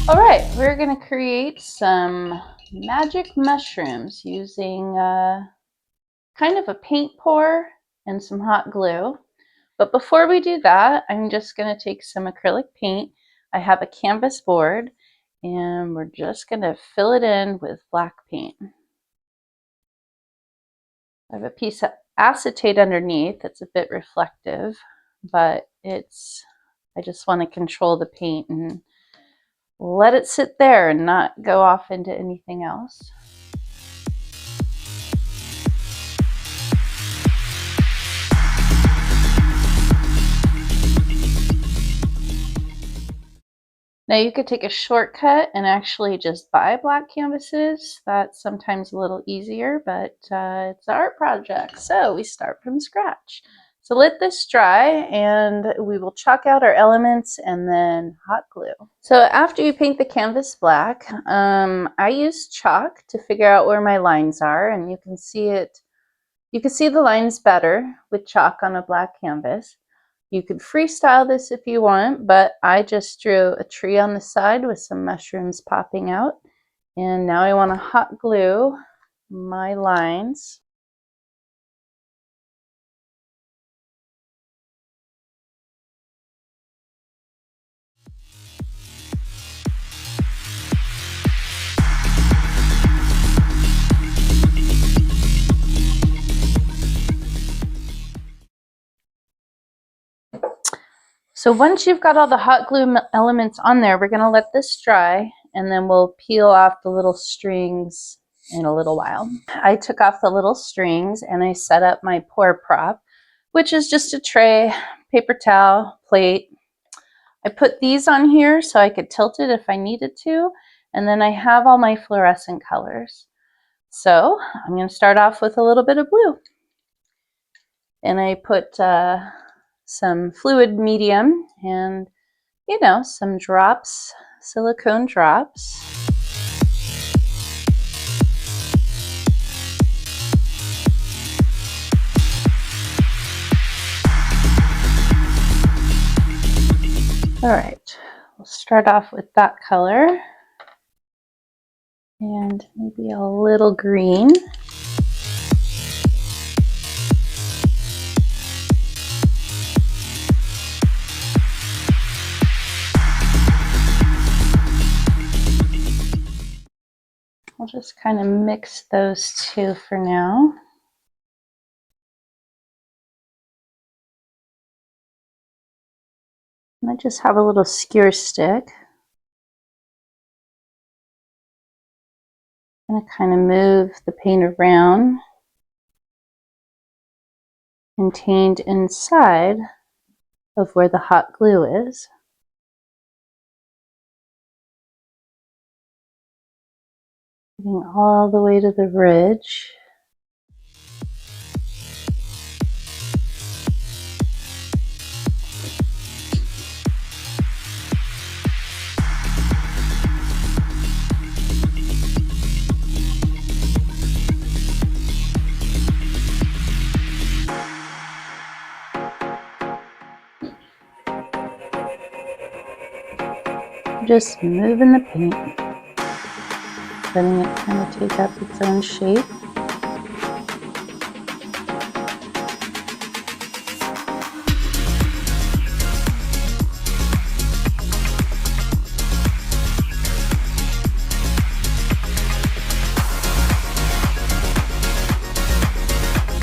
All right, we're going to create some magic mushrooms using kind of a paint pour and some hot glue. But before we do that, I'm just going to take some acrylic paint. I have a canvas board and we're just going to fill it in with black paint. I have a piece of acetate underneath. It's a bit reflective, but I just want to control the paint and let it sit there and not go off into anything else. Now you could take a shortcut and actually just buy black canvases. That's sometimes a little easier, but it's an art project, so we start from scratch. So let this dry and we will chalk out our elements and then hot glue. So after you paint the canvas black, I use chalk to figure out where my lines are, and you can see it. You can see the lines better with chalk on a black canvas. You could freestyle this if you want, but I just drew a tree on the side with some mushrooms popping out. And now I want to hot glue my lines. So once you've got all the hot glue elements on there, we're going to let this dry and then we'll peel off the little strings in a little while. I took off the little strings and I set up my pour prop, which is just a tray, paper towel, plate. I put these on here so I could tilt it if I needed to, and then I have all my fluorescent colors. So I'm going to start off with a little bit of blue. And I put some fluid medium and, you know, some drops, silicone drops. All right, we'll start off with that color and maybe a little green. We'll just kind of mix those two for now. And I just have a little skewer stick. I'm going to kind of move the paint around, contained inside of where the hot glue is. Getting all the way to the ridge. Just moving the paint, letting it kind of take up its own shape.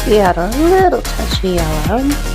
We add a little touch of yellow.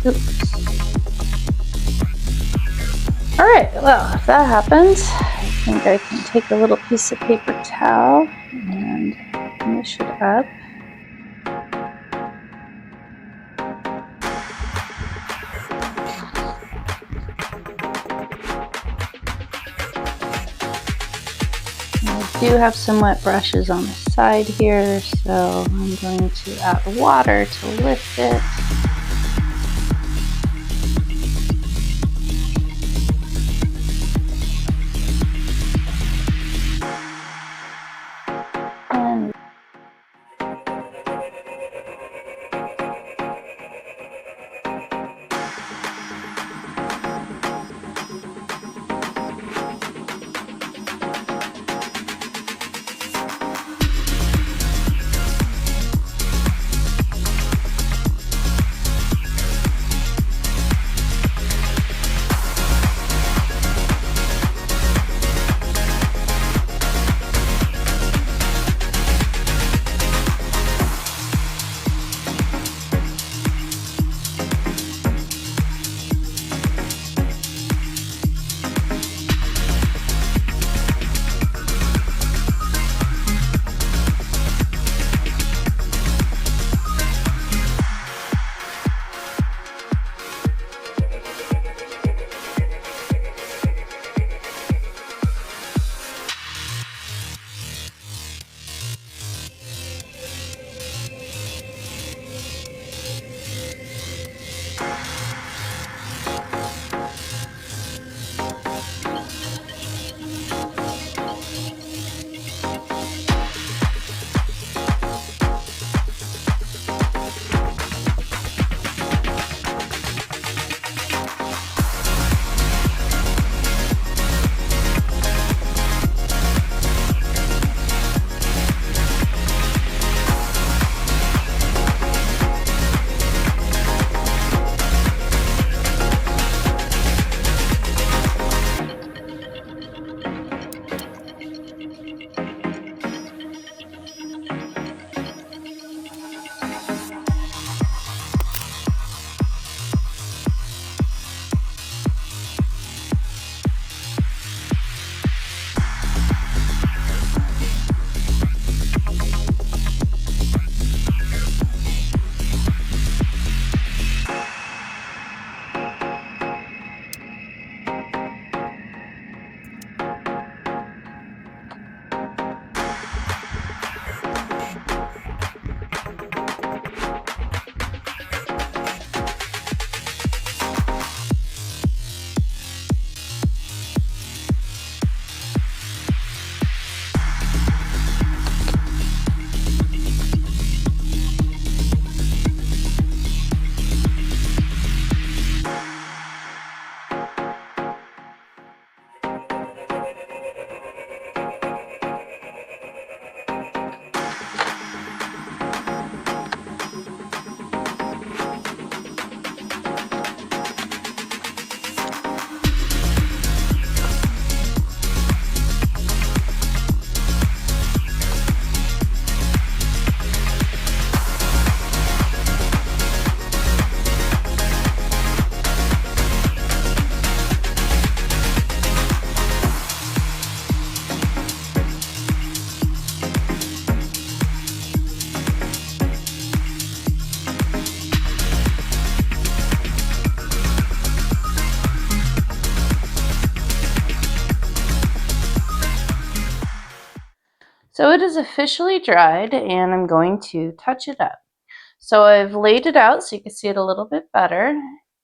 Oops. All right, well, if that happens, I think I can take a little piece of paper towel and finish it up. I do have some wet brushes on the side here, so I'm going to add water to lift it. And so it is officially dried, and I'm going to touch it up. So I've laid it out so you can see it a little bit better,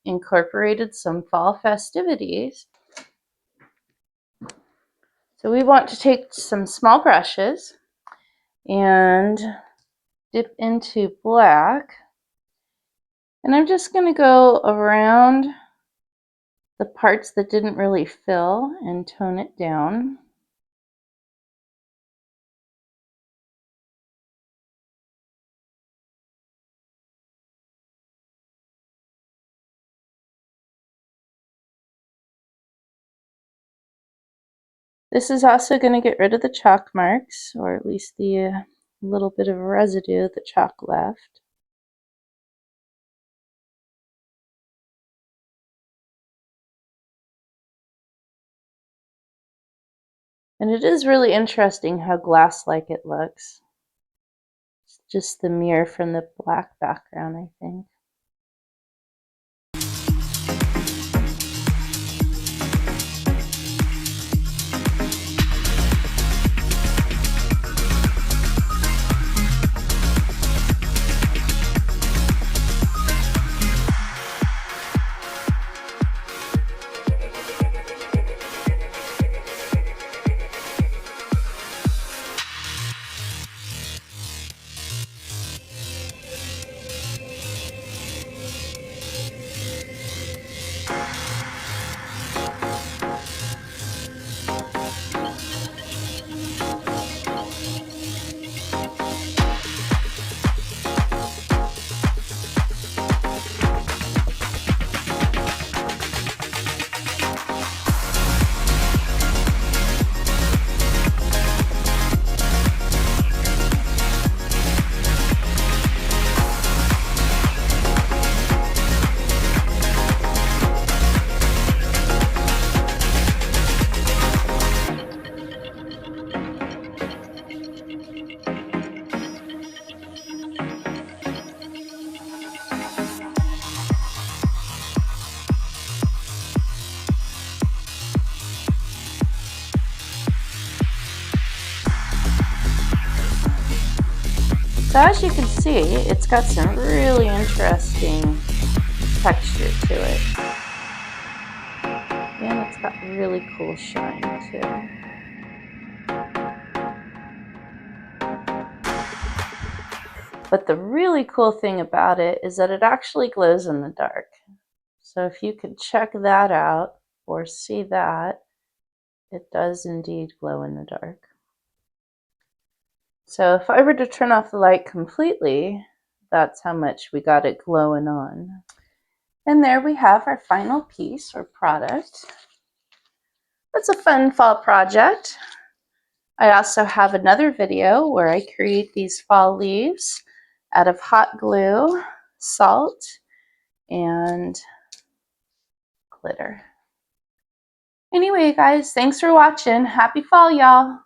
incorporated some fall festivities. So we want to take some small brushes and dip into black. And I'm just going to go around the parts that didn't really fill and tone it down. This is also going to get rid of the chalk marks, or at least the little bit of residue the chalk left. And it is really interesting how glass-like it looks. It's just the mirror from the black background, I think. So as you can see, it's got some really interesting texture to it. And it's got really cool shine too. But the really cool thing about it is that it actually glows in the dark. So if you could check that out or see that, it does indeed glow in the dark. So if I were to turn off the light completely, that's how much we got it glowing on. And there we have our final piece or product. It's a fun fall project. I also have another video where I create these fall leaves out of hot glue, salt, and glitter. Anyway, guys, thanks for watching. Happy fall, y'all.